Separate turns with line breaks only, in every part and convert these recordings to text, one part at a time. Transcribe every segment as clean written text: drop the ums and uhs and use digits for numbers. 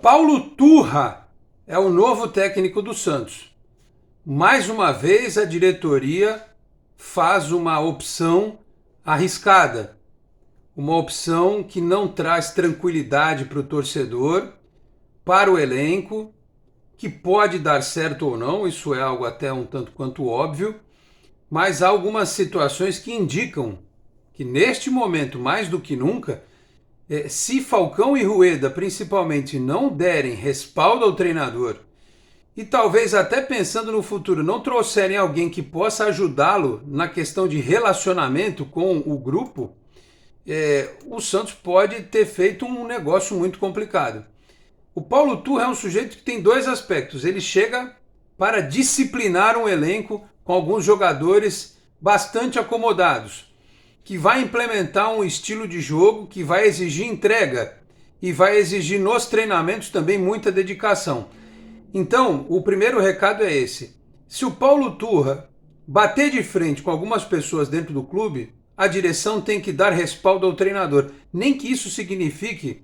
Paulo Turra é o novo técnico do Santos. Mais uma vez a diretoria faz uma opção arriscada, uma opção que não traz tranquilidade para o torcedor, para o elenco, que pode dar certo ou não, isso é algo até um tanto quanto óbvio, mas há algumas situações que indicam que neste momento, mais do que nunca, se Falcão e Rueda principalmente não derem respaldo ao treinador e talvez até pensando no futuro não trouxerem alguém que possa ajudá-lo na questão de relacionamento com o grupo, o Santos pode ter feito um negócio muito complicado. O Paulo Turra é um sujeito que tem dois aspectos. Ele chega para disciplinar um elenco com alguns jogadores bastante acomodados, que vai implementar um estilo de jogo que vai exigir entrega e vai exigir nos treinamentos também muita dedicação. Então, o primeiro recado é esse. Se o Paulo Turra bater de frente com algumas pessoas dentro do clube, a direção tem que dar respaldo ao treinador. Nem que isso signifique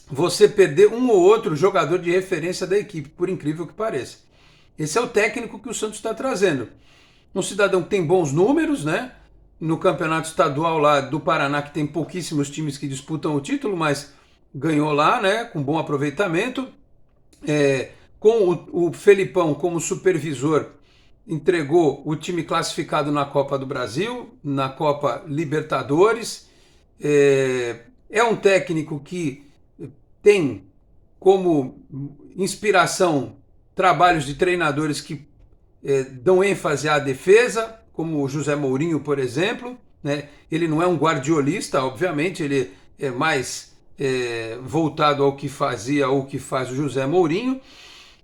você perder um ou outro jogador de referência da equipe, por incrível que pareça. Esse é o técnico que o Santos está trazendo. Um cidadão que tem bons números, né? No campeonato estadual lá do Paraná, que tem pouquíssimos times que disputam o título, mas ganhou lá, né? Com bom aproveitamento. Com o Felipão como supervisor, entregou o time classificado na Copa do Brasil, na Copa Libertadores. É um técnico que tem como inspiração trabalhos de treinadores que dão ênfase à defesa, como o José Mourinho, por exemplo. Né? Ele não é um guardiolista, obviamente, ele é mais voltado ao que fazia ou que faz o José Mourinho.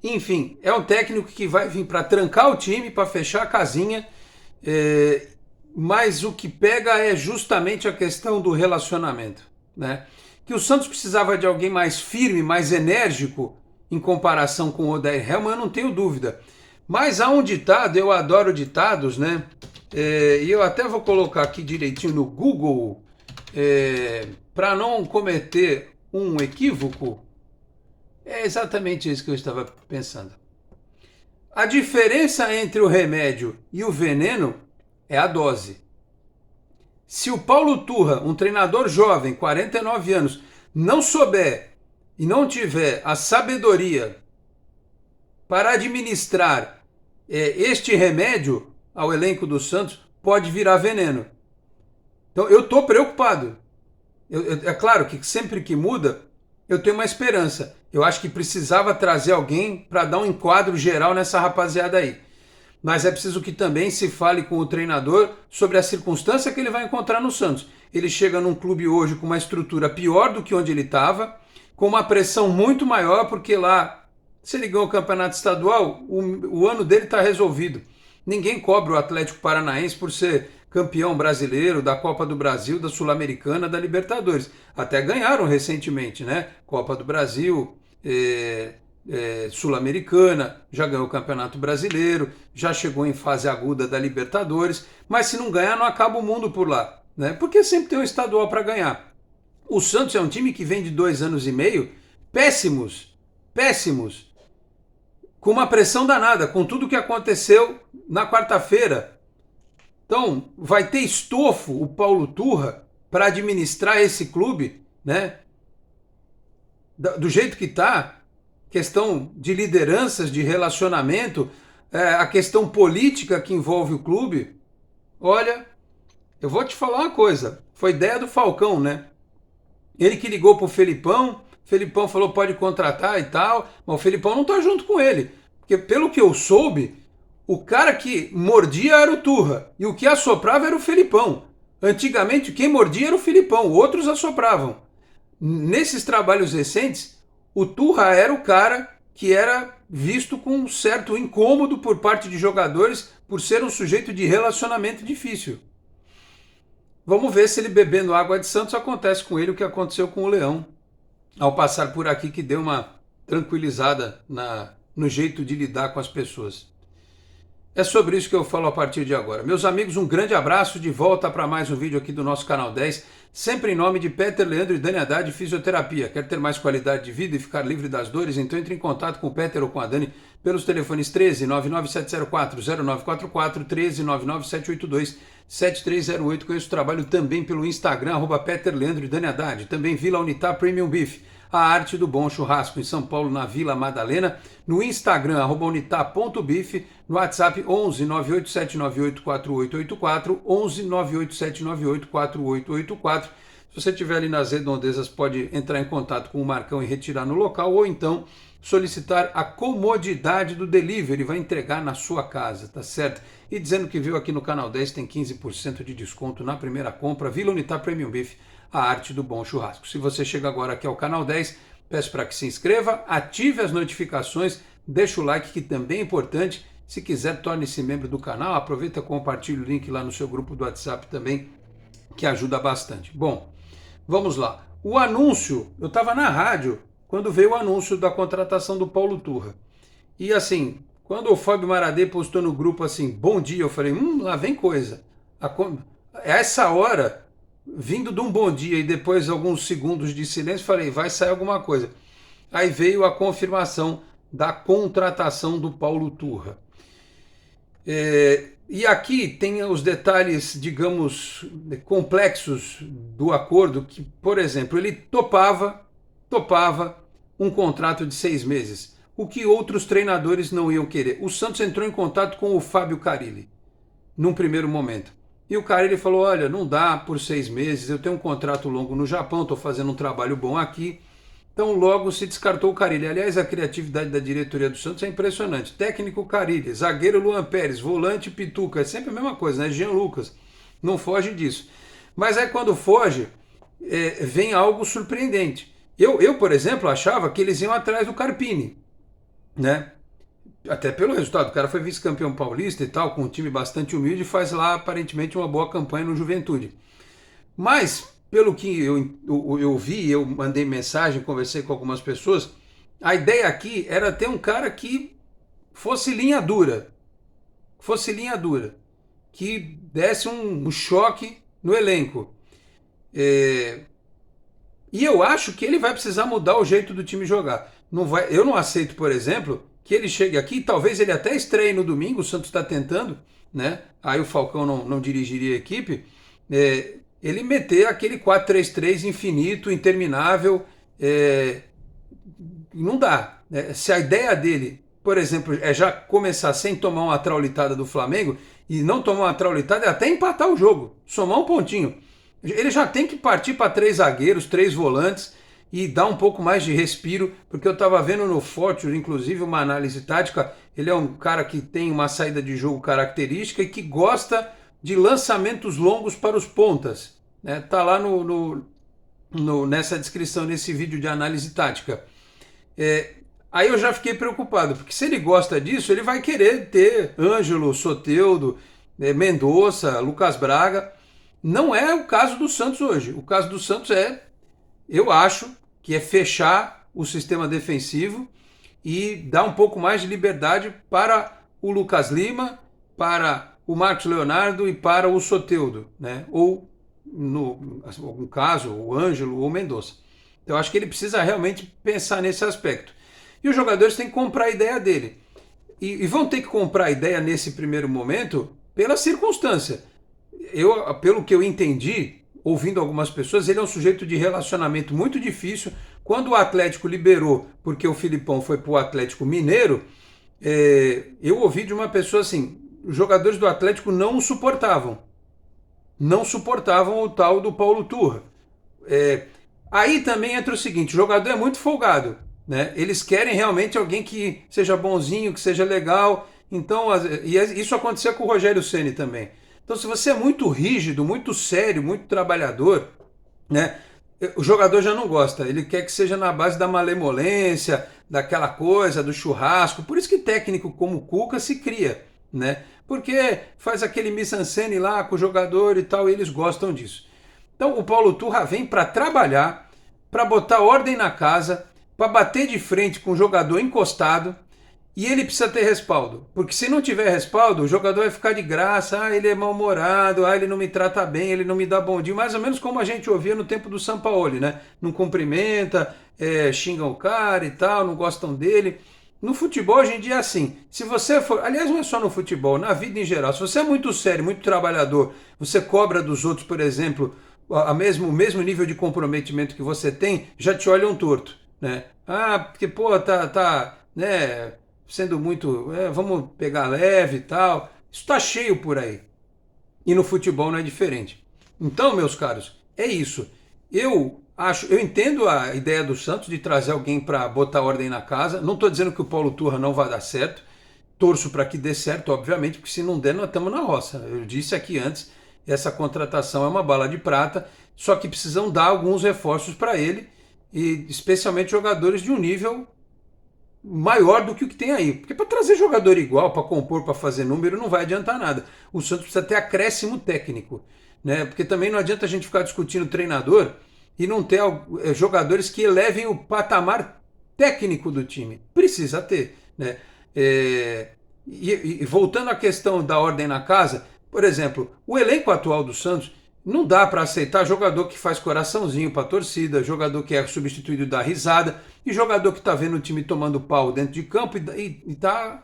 Enfim, é um técnico que vai vir para trancar o time, para fechar a casinha, mas o que pega é justamente a questão do relacionamento. Né? Que o Santos precisava de alguém mais firme, mais enérgico em comparação com o Odair Hellmann, eu não tenho dúvida. Mas há um ditado, eu adoro ditados, né? E eu até vou colocar aqui direitinho no Google, para não cometer um equívoco. É exatamente isso que eu estava pensando. A diferença entre o remédio e o veneno é a dose. Se o Paulo Turra, um treinador jovem, 49 anos, não souber e não tiver a sabedoria para administrar este remédio ao elenco do Santos, pode virar veneno. Então eu estou preocupado. É claro que sempre que muda, eu tenho uma esperança. Eu acho que precisava trazer alguém para dar um enquadro geral nessa rapaziada aí. Mas é preciso que também se fale com o treinador sobre a circunstância que ele vai encontrar no Santos. Ele chega num clube hoje com uma estrutura pior do que onde ele estava, com uma pressão muito maior, porque lá, se ele ganhou o campeonato estadual, o ano dele está resolvido. Ninguém cobra o Atlético Paranaense por ser campeão brasileiro, da Copa do Brasil, da Sul-Americana, da Libertadores. Até ganharam recentemente, né? Copa do Brasil, Sul-Americana, já ganhou o Campeonato Brasileiro, já chegou em fase aguda da Libertadores, mas se não ganhar, não acaba o mundo por lá, né? Porque sempre tem um estadual para ganhar. O Santos é um time que vem de 2 anos e meio péssimos, com uma pressão danada, com tudo que aconteceu na quarta-feira. Então, vai ter estofo o Paulo Turra para administrar esse clube, né? Do jeito que está, questão de lideranças, de relacionamento, a questão política que envolve o clube. Olha, eu vou te falar uma coisa, foi ideia do Falcão, né? Ele que ligou pro Felipão falou pode contratar e tal, mas o Felipão não tá junto com ele, porque pelo que eu soube, o cara que mordia era o Turra e o que assoprava era o Felipão. Antigamente quem mordia era o Felipão, outros assopravam. Nesses trabalhos recentes, o Turra era o cara que era visto com um certo incômodo por parte de jogadores por ser um sujeito de relacionamento difícil. Vamos ver se ele bebendo água de Santos acontece com ele o que aconteceu com o Leão ao passar por aqui, que deu uma tranquilizada no jeito de lidar com as pessoas. É sobre isso que eu falo a partir de agora. Meus amigos, um grande abraço, de volta para mais um vídeo aqui do nosso canal 10, sempre em nome de Peter Leandro e Dani Haddad Fisioterapia. Quer ter mais qualidade de vida e ficar livre das dores? Então entre em contato com o Peter ou com a Dani pelos telefones 13 99704 0944, 13 99782 7308. Conheço o trabalho também pelo Instagram, @Peter Leandro e Dani Haddad. Também Vila Unitá Premium Beef, a arte do bom churrasco, em São Paulo, na Vila Madalena. No Instagram, @unitá.beef. No WhatsApp, 11 98798 4884, 11 98798 4884. Se você estiver ali nas redondezas, pode entrar em contato com o Marcão e retirar no local, ou então solicitar a comodidade do delivery, vai entregar na sua casa, tá certo? E dizendo que viu aqui no Canal 10, tem 15% de desconto na primeira compra. Vila Unitá Premium Beef, a arte do bom churrasco. Se você chega agora aqui ao Canal 10, peço para que se inscreva, ative as notificações, deixa o like, que também é importante. Se quiser, torne-se membro do canal, aproveita e compartilhe o link lá no seu grupo do WhatsApp também, que ajuda bastante. Bom, vamos lá. O anúncio, eu estava na rádio quando veio o anúncio da contratação do Paulo Turra. E assim, quando o Fábio Maradei postou no grupo assim, bom dia, eu falei, lá vem coisa. A essa hora, vindo de um bom dia e depois alguns segundos de silêncio, falei, vai sair alguma coisa. Aí veio a confirmação da contratação do Paulo Turra. E aqui tem os detalhes, digamos, complexos do acordo, que, por exemplo, ele topava um contrato de 6 meses, o que outros treinadores não iam querer. O Santos entrou em contato com o Fábio Carilli, num primeiro momento. E o Carilli falou, olha, não dá por 6 meses, eu tenho um contrato longo no Japão, estou fazendo um trabalho bom aqui. Então logo se descartou o Carilli. Aliás, a criatividade da diretoria do Santos é impressionante. Técnico Carilli, zagueiro Luan Pérez, volante Pituca, é sempre a mesma coisa, né? Jean Lucas, não foge disso. Mas aí quando foge, vem algo surpreendente. Eu, por exemplo, achava que eles iam atrás do Carpini, né? Até pelo resultado, o cara foi vice-campeão paulista e tal, com um time bastante humilde, e faz lá aparentemente uma boa campanha no Juventude. Mas, pelo que eu vi, eu mandei mensagem, conversei com algumas pessoas, a ideia aqui era ter um cara que fosse linha dura, que desse um choque no elenco. E eu acho que ele vai precisar mudar o jeito do time jogar. Eu não aceito, por exemplo, que ele chegue aqui, talvez ele até estreie no domingo, o Santos está tentando, né? Aí o Falcão não dirigiria a equipe, ele meter aquele 4-3-3 infinito, interminável, não dá. Se a ideia dele, por exemplo, é já começar sem tomar uma traulitada do Flamengo, e não tomar uma traulitada é até empatar o jogo, somar um pontinho. Ele já tem que partir para 3 zagueiros, 3 volantes e dar um pouco mais de respiro, porque eu estava vendo no Fortune, inclusive, uma análise tática. Ele é um cara que tem uma saída de jogo característica e que gosta de lançamentos longos para os pontas. Tá lá nessa descrição, nesse vídeo de análise tática. Aí eu já fiquei preocupado, porque se ele gosta disso, ele vai querer ter Ângelo, Soteldo, Mendonça, Lucas Braga. Não é o caso do Santos hoje. O caso do Santos eu acho, que é fechar o sistema defensivo e dar um pouco mais de liberdade para o Lucas Lima, para o Marcos Leonardo e para o Soteldo, né? Ou, no algum caso, o Ângelo ou o Mendonça. Então eu acho que ele precisa realmente pensar nesse aspecto. E os jogadores têm que comprar a ideia dele. E vão ter que comprar a ideia nesse primeiro momento pela circunstância. Pelo que eu entendi, ouvindo algumas pessoas, ele é um sujeito de relacionamento muito difícil. Quando o Atlético liberou, porque o Filipão foi para o Atlético Mineiro, eu ouvi de uma pessoa assim, os jogadores do Atlético não o suportavam. Não suportavam o tal do Paulo Turra. Aí também entra o seguinte, o jogador é muito folgado, né? Eles querem realmente alguém que seja bonzinho, que seja legal. Então, isso acontecia com o Rogério Ceni também. Então, se você é muito rígido, muito sério, muito trabalhador, né, o jogador já não gosta. Ele quer que seja na base da malemolência, daquela coisa, do churrasco. Por isso que técnico como o Cuca se cria, né? Porque faz aquele mise-en-scène lá com o jogador e tal, e eles gostam disso. Então, o Paulo Turra vem para trabalhar, para botar ordem na casa, para bater de frente com o jogador encostado E ele precisa ter respaldo, porque se não tiver respaldo, o jogador vai ficar de graça, ele é mal-humorado, ele não me trata bem, ele não me dá bom dia, mais ou menos como a gente ouvia no tempo do Sampaoli, né? Não cumprimenta, xingam o cara e tal, não gostam dele. No futebol hoje em dia é assim, se você for, aliás não é só no futebol, na vida em geral, se você é muito sério, muito trabalhador, você cobra dos outros, por exemplo, o mesmo nível de comprometimento que você tem, já te olham torto, né? Porque pô, né, sendo muito, vamos pegar leve e tal. Isso está cheio por aí. E no futebol não é diferente. Então, meus caros, é isso. Eu entendo a ideia do Santos de trazer alguém para botar ordem na casa. Não estou dizendo que o Paulo Turra não vai dar certo. Torço para que dê certo, obviamente, porque se não der, nós estamos na roça. Eu disse aqui antes, essa contratação é uma bala de prata, só que precisam dar alguns reforços para ele, e especialmente jogadores de um nível maior do que o que tem aí. Porque para trazer jogador igual, para compor, para fazer número, não vai adiantar nada. O Santos precisa ter acréscimo técnico, né? Porque também não adianta a gente ficar discutindo treinador e não ter jogadores que elevem o patamar técnico do time. Precisa ter, né? E voltando à questão da ordem na casa, por exemplo, o elenco atual do Santos não dá para aceitar jogador que faz coraçãozinho para a torcida, jogador que é substituído da risada e jogador que está vendo o time tomando pau dentro de campo e está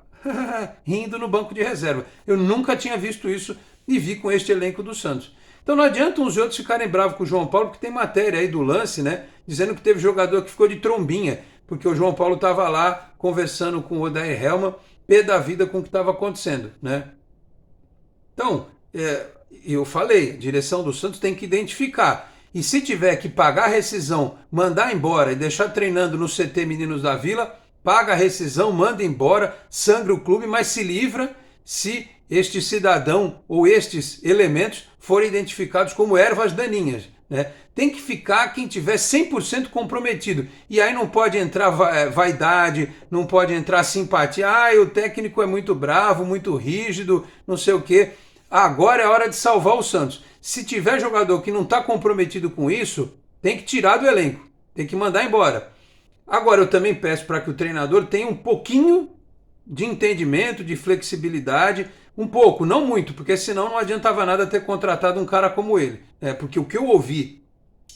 rindo no banco de reserva. Eu nunca tinha visto isso e vi com este elenco do Santos. Então não adianta uns e outros ficarem bravos com o João Paulo, porque tem matéria aí do lance, né? Dizendo que teve jogador que ficou de trombinha, porque o João Paulo estava lá conversando com o Odair Hellmann, pé da vida com o que estava acontecendo, né? Então, eu falei, a direção do Santos tem que identificar. E se tiver que pagar a rescisão, mandar embora e deixar treinando no CT Meninos da Vila, paga a rescisão, manda embora, sangra o clube, mas se livra se este cidadão ou estes elementos forem identificados como ervas daninhas, né? Tem que ficar quem tiver 100% comprometido. E aí não pode entrar vaidade, não pode entrar simpatia. O técnico é muito bravo, muito rígido, não sei o quê. Agora é hora de salvar o Santos. Se tiver jogador que não está comprometido com isso, tem que tirar do elenco, tem que mandar embora. Agora eu também peço para que o treinador tenha um pouquinho de entendimento, de flexibilidade, um pouco, não muito, porque senão não adiantava nada ter contratado um cara como ele. Porque o que eu ouvi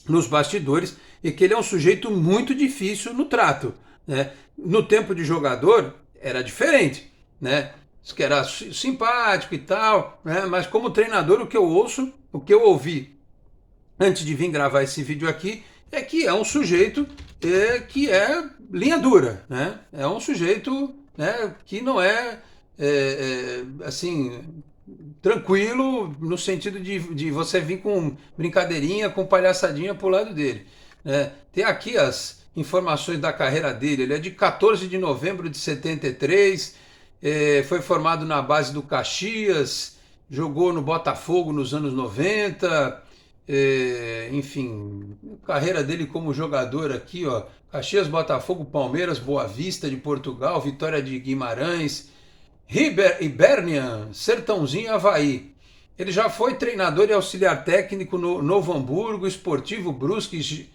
nos bastidores é que ele é um sujeito muito difícil no trato, né? No tempo de jogador era diferente, né? Que era simpático e tal, né? Mas como treinador o que eu ouço, o que eu ouvi antes de vir gravar esse vídeo aqui é que é um sujeito que é linha dura, né? É um sujeito, né, que não assim tranquilo no sentido de você vir com brincadeirinha, com palhaçadinha pro lado dele, né? Tem aqui as informações da carreira dele. Ele é de 14 de novembro de 73. Foi formado na base do Caxias, jogou no Botafogo nos anos 90, enfim, carreira dele como jogador aqui, ó, Caxias, Botafogo, Palmeiras, Boa Vista de Portugal, Vitória de Guimarães, Hibernian, Sertãozinho e Avaí. Ele já foi treinador e auxiliar técnico no Novo Hamburgo, Esportivo Brusque,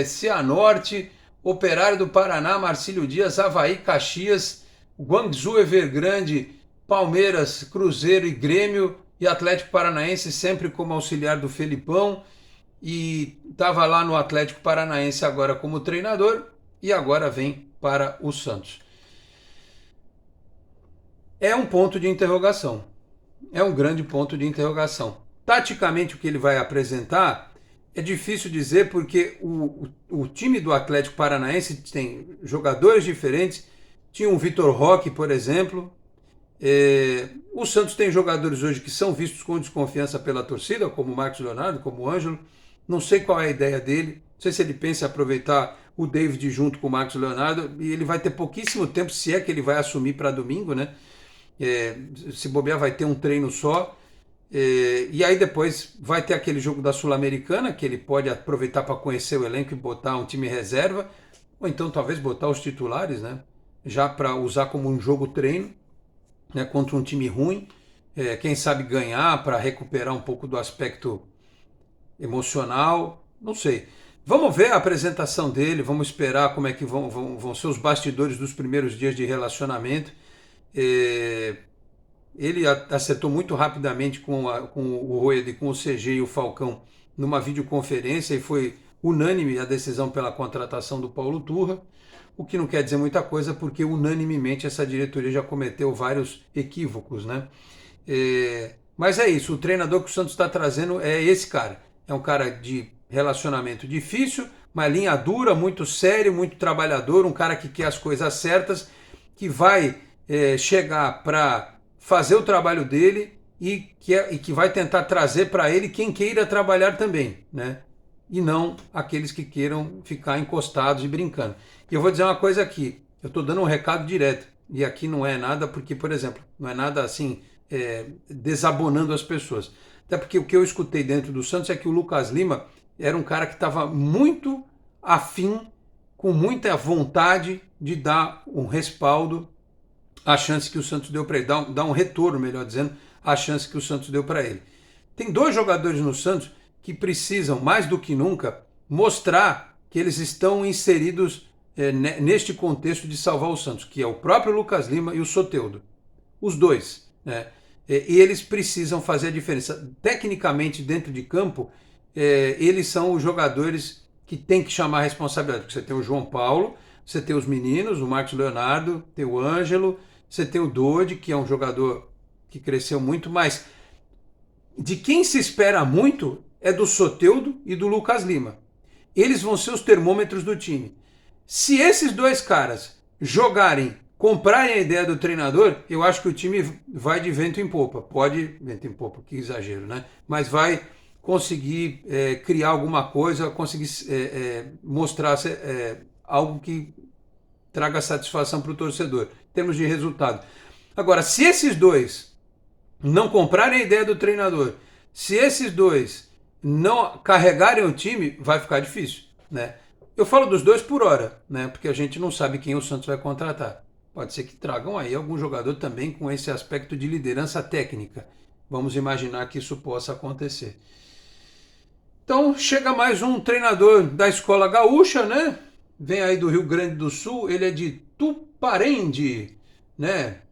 Cianorte, Operário do Paraná, Marcílio Dias, Avaí, Caxias, Guangzhou, Evergrande, Palmeiras, Cruzeiro e Grêmio e Atlético Paranaense, sempre como auxiliar do Felipão, e estava lá no Atlético Paranaense agora como treinador e agora vem para o Santos. É um ponto de interrogação, é um grande ponto de interrogação. Taticamente o que ele vai apresentar é difícil dizer, porque o time do Atlético Paranaense tem jogadores diferentes. Tinha um Vitor Roque, por exemplo. O Santos tem jogadores hoje que são vistos com desconfiança pela torcida, como o Marcos Leonardo, como o Ângelo. Não sei qual é a ideia dele. Não sei se ele pensa em aproveitar o David junto com o Marcos Leonardo. E ele vai ter pouquíssimo tempo, se é que ele vai assumir para domingo, né? Se bobear, vai ter um treino só. E aí depois vai ter aquele jogo da Sul-Americana, que ele pode aproveitar para conhecer o elenco e botar um time reserva. Ou então talvez botar os titulares, né? Já para usar como um jogo treino, né, contra um time ruim, quem sabe ganhar para recuperar um pouco do aspecto emocional, não sei. Vamos ver a apresentação dele, vamos esperar como é que vão ser os bastidores dos primeiros dias de relacionamento. Ele acertou muito rapidamente com o Rueda e com o CG e o Falcão numa videoconferência e foi unânime a decisão pela contratação do Paulo Turra, o que não quer dizer muita coisa porque unanimemente essa diretoria já cometeu vários equívocos, né? Mas é isso, o treinador que o Santos está trazendo é esse cara. É um cara de relacionamento difícil, uma linha dura, muito sério, muito trabalhador, um cara que quer as coisas certas, que vai chegar para fazer o trabalho dele e que vai tentar trazer para ele quem queira trabalhar também, né? E não aqueles que queiram ficar encostados e brincando. E eu vou dizer uma coisa aqui, eu estou dando um recado direto, e aqui não é nada porque, por exemplo, não é nada assim desabonando as pessoas. Até porque o que eu escutei dentro do Santos é que o Lucas Lima era um cara que estava muito afim, com muita vontade de dar um respaldo à chance que o Santos deu para ele, dar um retorno, melhor dizendo, à chance que o Santos deu para ele. Tem dois jogadores no Santos que precisam, mais do que nunca, mostrar que eles estão inseridos neste contexto de salvar o Santos, que é o próprio Lucas Lima e o Soteldo. Os dois, né? E eles precisam fazer a diferença. Tecnicamente, dentro de campo, eles são os jogadores que têm que chamar a responsabilidade. Porque você tem o João Paulo, você tem os meninos, o Marcos Leonardo, tem o Ângelo, você tem o Dodi, que é um jogador que cresceu muito, mas de quem se espera muito é do Soteldo e do Lucas Lima. Eles vão ser os termômetros do time. Se esses dois caras jogarem, comprarem a ideia do treinador, eu acho que o time vai de vento em popa. Pode, vento em popa, que exagero, né? Mas vai conseguir criar alguma coisa, conseguir mostrar algo que traga satisfação para o torcedor, em termos de resultado. Agora, se esses dois não comprarem a ideia do treinador, se esses dois não carregarem o time, vai ficar difícil, né? Eu falo dos dois por hora, né? Porque a gente não sabe quem o Santos vai contratar. Pode ser que tragam aí algum jogador também com esse aspecto de liderança técnica. Vamos imaginar que isso possa acontecer. Então chega mais um treinador da escola gaúcha, né? Vem aí do Rio Grande do Sul, ele é de Tuparende, né?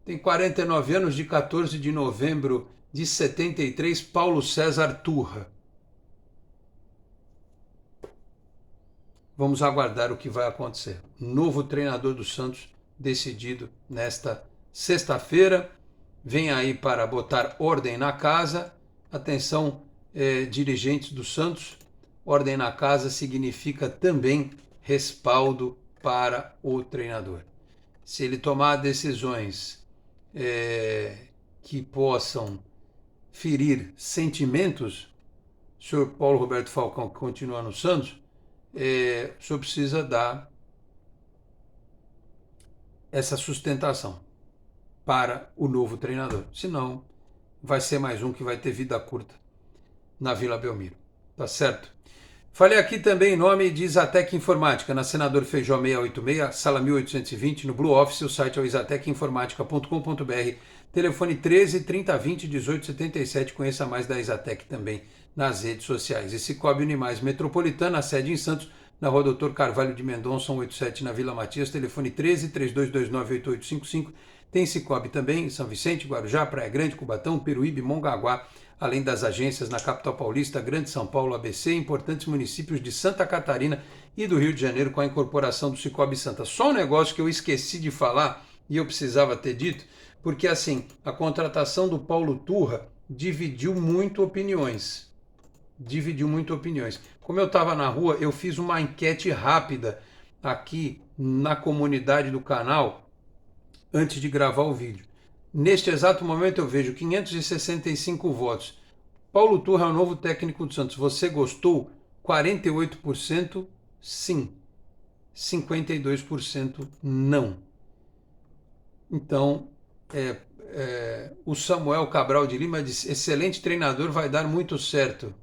Tem 49 anos, de 14 de novembro de 73, Paulo César Turra. Vamos aguardar o que vai acontecer. Novo treinador do Santos decidido nesta sexta-feira. Vem aí para botar ordem na casa. Atenção, dirigentes do Santos. Ordem na casa significa também respaldo para o treinador. Se ele tomar decisões que possam ferir sentimentos, o senhor Paulo Roberto Falcão, que continua no Santos, o senhor precisa dar essa sustentação para o novo treinador. Senão, vai ser mais um que vai ter vida curta na Vila Belmiro. Tá certo? Falei aqui também em nome de Izatec Informática, na Senador Feijó 686, sala 1820, no Blue Office. O site é o isatecinformatica.com.br. Telefone 13 30 20 18 77. Conheça mais da Izatec também nas redes sociais. E Cicobi Unimais Metropolitana, a sede em Santos, na Rua Doutor Carvalho de Mendonça, 187, na Vila Matias. Telefone 13 3229 8855. Tem Cicobi também em São Vicente, Guarujá, Praia Grande, Cubatão, Peruíbe, Mongaguá, além das agências na capital paulista, Grande São Paulo, ABC, importantes municípios de Santa Catarina e do Rio de Janeiro com a incorporação do Cicobi Santa. Só um negócio que eu esqueci de falar e eu precisava ter dito, porque assim, a contratação do Paulo Turra dividiu muito opiniões. Como eu estava na rua, eu fiz uma enquete rápida aqui na comunidade do canal antes de gravar o vídeo. Neste exato momento eu vejo 565 votos. Paulo Turra é o novo técnico do Santos. Você gostou? 48% sim. 52% não. Então, o Samuel Cabral de Lima disse, excelente treinador, vai dar muito certo.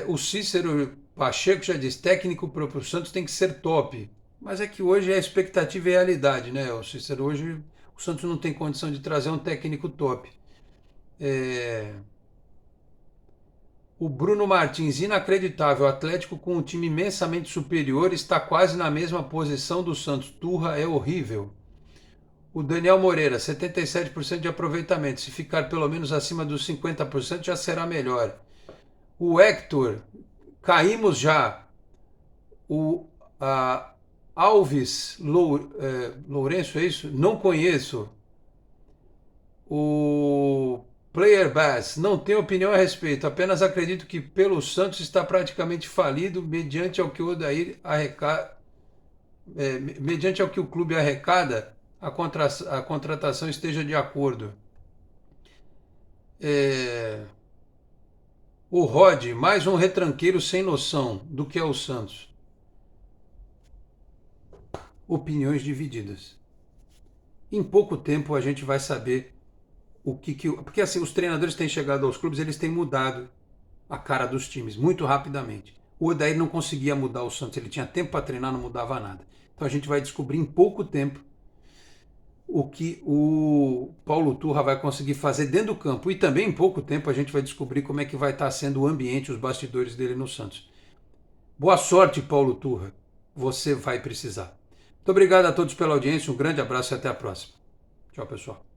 O Cícero Pacheco já disse, técnico para o Santos tem que ser top. Mas é que hoje é expectativa e realidade, né, Cícero? Hoje o Santos não tem condição de trazer um técnico top. O Bruno Martins, inacreditável. O Atlético com um time imensamente superior está quase na mesma posição do Santos. Turra é horrível. O Daniel Moreira, 77% de aproveitamento. Se ficar pelo menos acima dos 50% já será melhor. O Hector, caímos já. O Alves Lourenço, é isso? Não conheço. O Player Bass, não tenho opinião a respeito, apenas acredito que pelo Santos está praticamente falido mediante ao que o Odair arrecada, mediante ao que o clube arrecada, a contratação esteja de acordo. O Rod, mais um retranqueiro sem noção do que é o Santos. Opiniões divididas. Em pouco tempo a gente vai saber o que... Porque assim, os treinadores têm chegado aos clubes, eles têm mudado a cara dos times muito rapidamente. O Odair não conseguia mudar o Santos, ele tinha tempo para treinar, não mudava nada. Então a gente vai descobrir em pouco tempo o que o Paulo Turra vai conseguir fazer dentro do campo. E também em pouco tempo a gente vai descobrir como é que vai estar sendo o ambiente, os bastidores dele no Santos. Boa sorte, Paulo Turra. Você vai precisar. Muito obrigado a todos pela audiência, um grande abraço e até a próxima. Tchau, pessoal.